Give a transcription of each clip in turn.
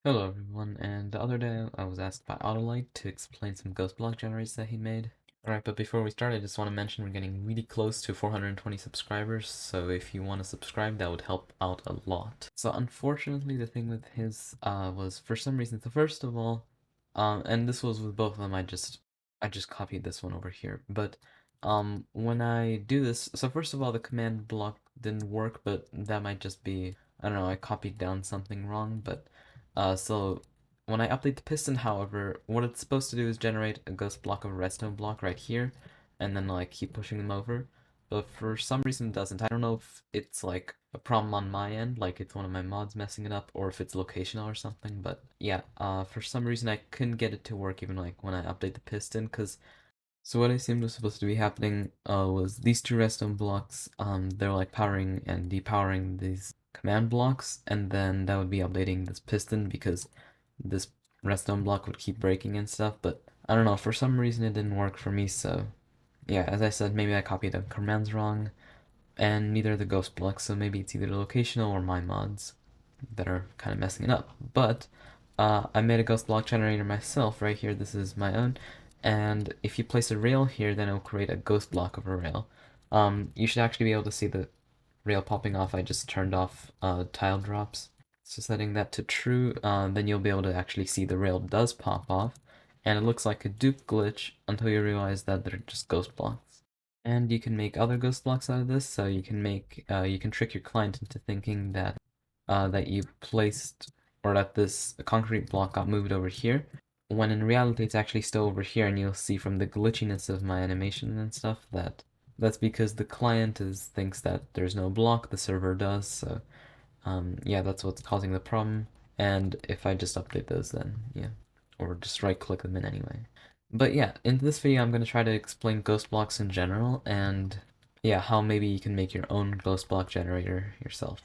Hello everyone, and the other day I was asked by OttLight to explain some ghost block generators that he made. Alright, but before we start, I just want to mention we're getting really close to 420 subscribers, so if you want to subscribe, that would help out a lot. So unfortunately, the thing with his was for some reason, so first of all, and this was with both of them, I just copied this one over here, but when I do this, so first of all, the command block didn't work, but that might just be, I don't know, I copied down something wrong, but so when I update the piston, however, what it's supposed to do is generate a ghost block of a redstone block right here, and then like keep pushing them over. But for some reason it doesn't. I don't know if it's like a problem on my end, like it's one of my mods messing it up, or if it's locational or something. But yeah, for some reason I couldn't get it to work even like when I update the piston, because so what I assumed was supposed to be happening was these two redstone blocks, they're like powering and depowering these command blocks, and then that would be updating this piston because this redstone block would keep breaking and stuff, but I don't know, for some reason it didn't work for me, so yeah, as I said, maybe I copied the commands wrong, and neither the ghost blocks, so maybe it's either locational or my mods that are kind of messing it up. But I made a ghost block generator myself right here. This is my own. And if you place a rail here, then it'll create a ghost block of a rail. You should actually be able to see the rail popping off. I just turned off tile drops. So setting that to true, then you'll be able to actually see the rail does pop off. And it looks like a dupe glitch until you realize that they're just ghost blocks. And you can make other ghost blocks out of this, so you can you can trick your client into thinking that that you placed, or that this concrete block got moved over here, when in reality it's actually still over here, and you'll see from the glitchiness of my animation and stuff that that's because the client thinks that there's no block, the server does, so yeah, that's what's causing the problem, and if I just update those then, yeah, or just right click them in anyway. But yeah, in this video I'm going to try to explain ghost blocks in general, and yeah, how maybe you can make your own ghost block generator yourself.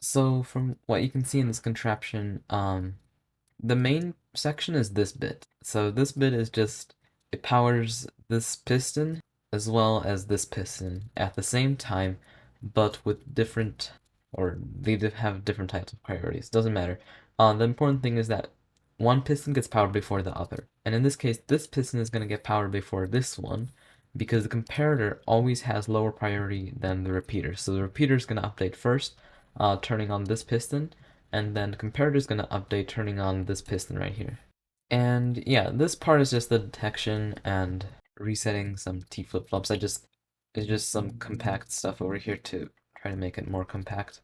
So from what you can see in this contraption, the main section is this bit. So this bit is just, it powers this piston as well as this piston at the same time, but with different, or they have different types of priorities. Doesn't matter. The important thing is that one piston gets powered before the other. And in this case, this piston is going to get powered before this one, because the comparator always has lower priority than the repeater. So the repeater is going to update first, turning on this piston, and then the comparator is going to update turning on this piston right here. And yeah, this part is just the detection and resetting some T flip-flops. It's just some compact stuff over here to try to make it more compact.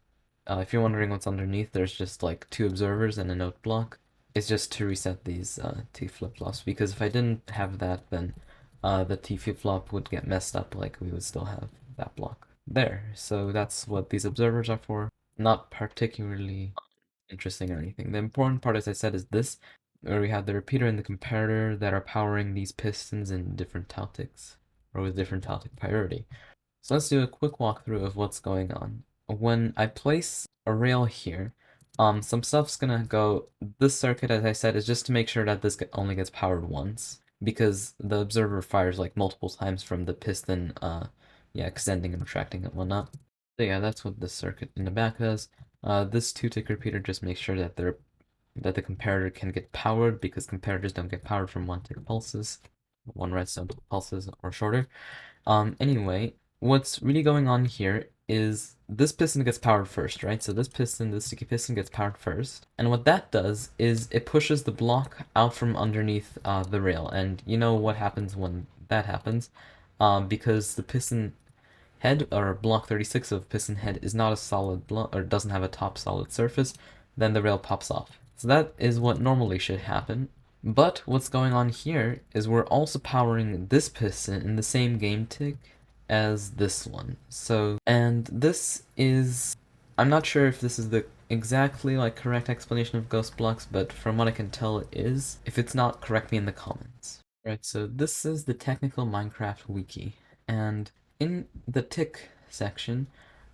If you're wondering what's underneath, there's just like two observers and a note block. It's just to reset these T flip-flops, because if I didn't have that, then the T flip-flop would get messed up, like we would still have that block there. So that's what these observers are for. Not particularly interesting or anything. The important part, as I said, is this, where we have the repeater and the comparator that are powering these pistons in different Tautics, or with different Tautic priority. So let's do a quick walkthrough of what's going on. When I place a rail here, some stuff's gonna go. This circuit, as I said, is just to make sure that this only gets powered once, because the observer fires like multiple times from the piston, yeah, extending and retracting and whatnot. So yeah, that's what this circuit in the back does. This two-tick repeater just makes sure that the comparator can get powered, because comparators don't get powered from one-tick pulses, one redstone pulses or shorter. Anyway, what's really going on here is this piston gets powered first, right? So this piston, this sticky piston gets powered first. And what that does is it pushes the block out from underneath the rail. And you know what happens when that happens, because the piston head, or block 36 of piston head, is not a solid block, or doesn't have a top solid surface, then the rail pops off. So that is what normally should happen. But what's going on here is we're also powering this piston in the same game tick as this one. So, and this is, I'm not sure if this is the exactly like correct explanation of ghost blocks, but from what I can tell it is. If it's not, correct me in the comments. Right, so this is the technical Minecraft wiki, and in the tick section,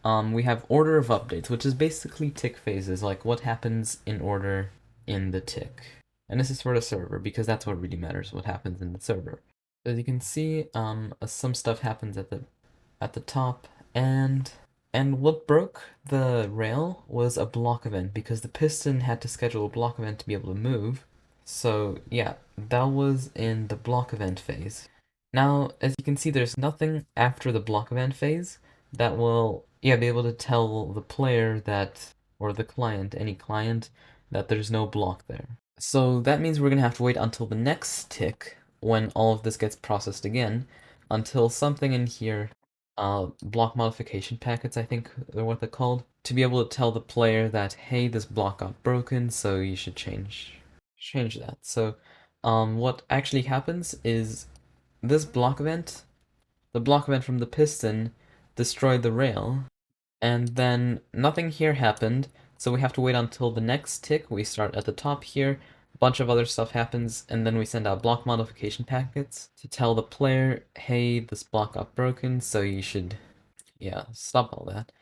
we have order of updates, which is basically tick phases, like what happens in order in the tick. And this is for the server, because that's what really matters, what happens in the server. As you can see, some stuff happens at the top, and And what broke the rail was a block event because the piston had to schedule a block event to be able to move. So yeah, that was in the block event phase. Now, as you can see, there's nothing after the block event phase that will, yeah, be able to tell the player that, or the client, any client, that there's no block there. So that means we're gonna have to wait until the next tick when all of this gets processed again, until something in here, block modification packets, I think are what they're called, to be able to tell the player that, hey, this block got broken, so you should change that. So, what actually happens is this block event, the block event from the piston, destroyed the rail, and then nothing here happened, so we have to wait until the next tick. We start at the top here, a bunch of other stuff happens, and then we send out block modification packets to tell the player, hey, this block got broken, so you should, yeah, stop all that.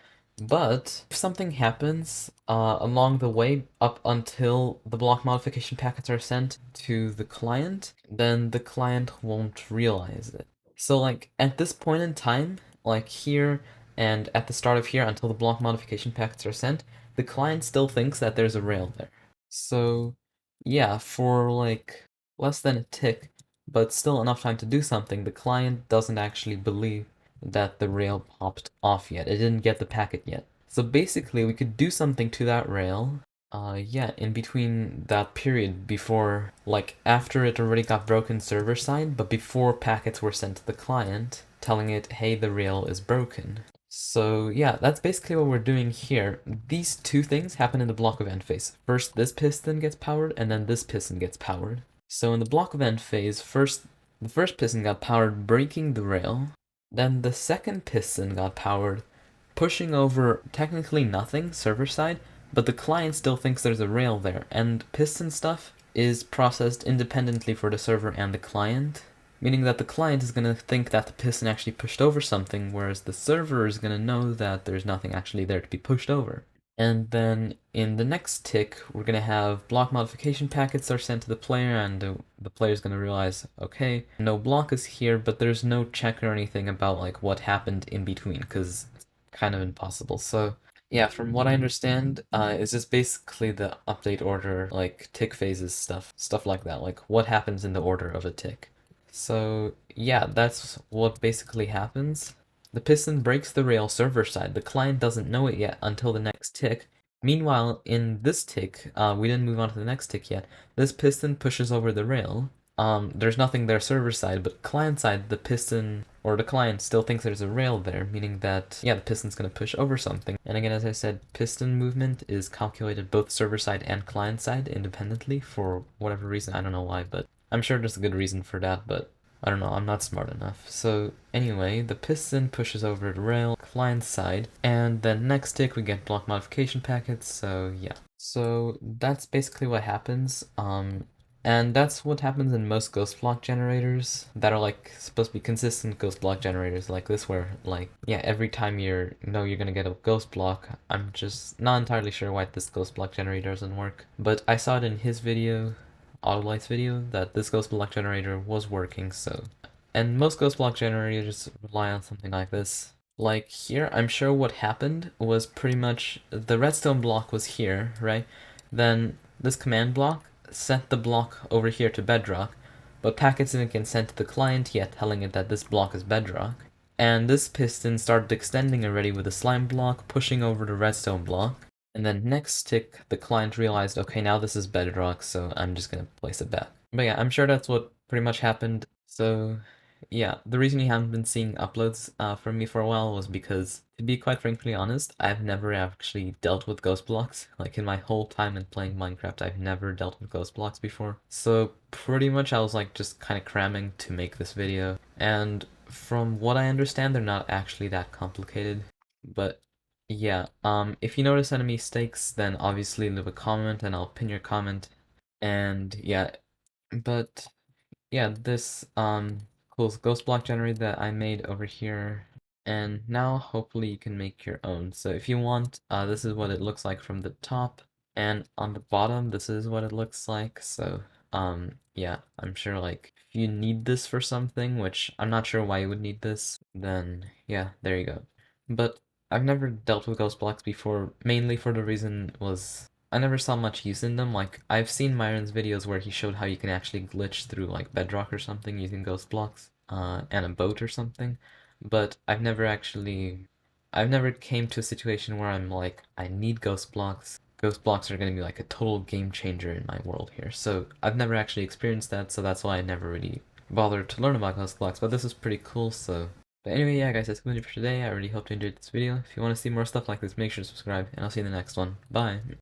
But if something happens along the way up until the block modification packets are sent to the client, then the client won't realize it. So like at this point in time, like here and at the start of here until the block modification packets are sent, the client still thinks that there's a rail there. So yeah, for like less than a tick, but still enough time to do something, the client doesn't actually believe that the rail popped off yet. It didn't get the packet yet. So basically, we could do something to that rail, yeah, in between that period before, like, after it already got broken server side, but before packets were sent to the client, telling it, hey, the rail is broken. So yeah, that's basically what we're doing here. These two things happen in the block event phase. First, this piston gets powered, and then this piston gets powered. So in the block event phase, the first piston got powered, breaking the rail. Then the second piston got powered, pushing over technically nothing server side, but the client still thinks there's a rail there, and piston stuff is processed independently for the server and the client, meaning that the client is going to think that the piston actually pushed over something, whereas the server is going to know that there's nothing actually there to be pushed over. And then in the next tick, we're going to have block modification packets are sent to the player, and the player is going to realize, okay, no block is here, but there's no check or anything about like what happened in between, because it's kind of impossible. So yeah, from what I understand, it's just basically the update order, like tick phases stuff like that, like what happens in the order of a tick. So yeah, that's what basically happens. The piston breaks the rail server side. The client doesn't know it yet until the next tick. Meanwhile, in this tick, we didn't move on to the next tick yet. This piston pushes over the rail. There's nothing there server side, but client side, the piston or the client still thinks there's a rail there, meaning that, yeah, the piston's gonna push over something. And again, as I said, piston movement is calculated both server side and client side independently for whatever reason. I don't know why, but I'm sure there's a good reason for that, but I don't know, I'm not smart enough. So anyway, the piston pushes over the rail, client side, and then next tick we get block modification packets, so yeah. So that's basically what happens. And that's what happens in most ghost block generators that are like supposed to be consistent ghost block generators like this where like, yeah, every time you're gonna get a ghost block. I'm just not entirely sure why this ghost block generator doesn't work. But I saw it in his video, OttLight's video, that this ghost block generator was working, so. And most ghost block generators rely on something like this. Like here, I'm sure what happened was pretty much the redstone block was here, right? Then this command block sent the block over here to bedrock, but packets didn't get sent to the client yet telling it that this block is bedrock. And this piston started extending already with a slime block, pushing over the redstone block. And then next tick, the client realized, okay, now this is bedrock, so I'm just gonna place it back. But yeah, I'm sure that's what pretty much happened. So yeah, the reason you haven't been seeing uploads from me for a while was because, to be quite frankly honest, I've never actually dealt with ghost blocks. Like in my whole time in playing Minecraft, I've never dealt with ghost blocks before. So pretty much I was like just kind of cramming to make this video. And from what I understand, they're not actually that complicated. But yeah, if you notice any mistakes, then obviously leave a comment and I'll pin your comment. And yeah, but yeah, this cool ghost block generator that I made over here, and now hopefully you can make your own. So if you want, this is what it looks like from the top, and on the bottom this is what it looks like. So yeah, I'm sure like if you need this for something, which I'm not sure why you would need this, then yeah, there you go. But I've never dealt with ghost blocks before, mainly for the reason was I never saw much use in them. Like, I've seen Myron's videos where he showed how you can actually glitch through like bedrock or something using ghost blocks, and a boat or something, but I've never came to a situation where I'm like, I need ghost blocks. Ghost blocks are gonna be like a total game changer in my world here. So I've never actually experienced that, so that's why I never really bothered to learn about ghost blocks, but this is pretty cool, so but anyway, yeah, guys, that's going to be for today. I really hope you enjoyed this video. If you want to see more stuff like this, make sure to subscribe, and I'll see you in the next one. Bye!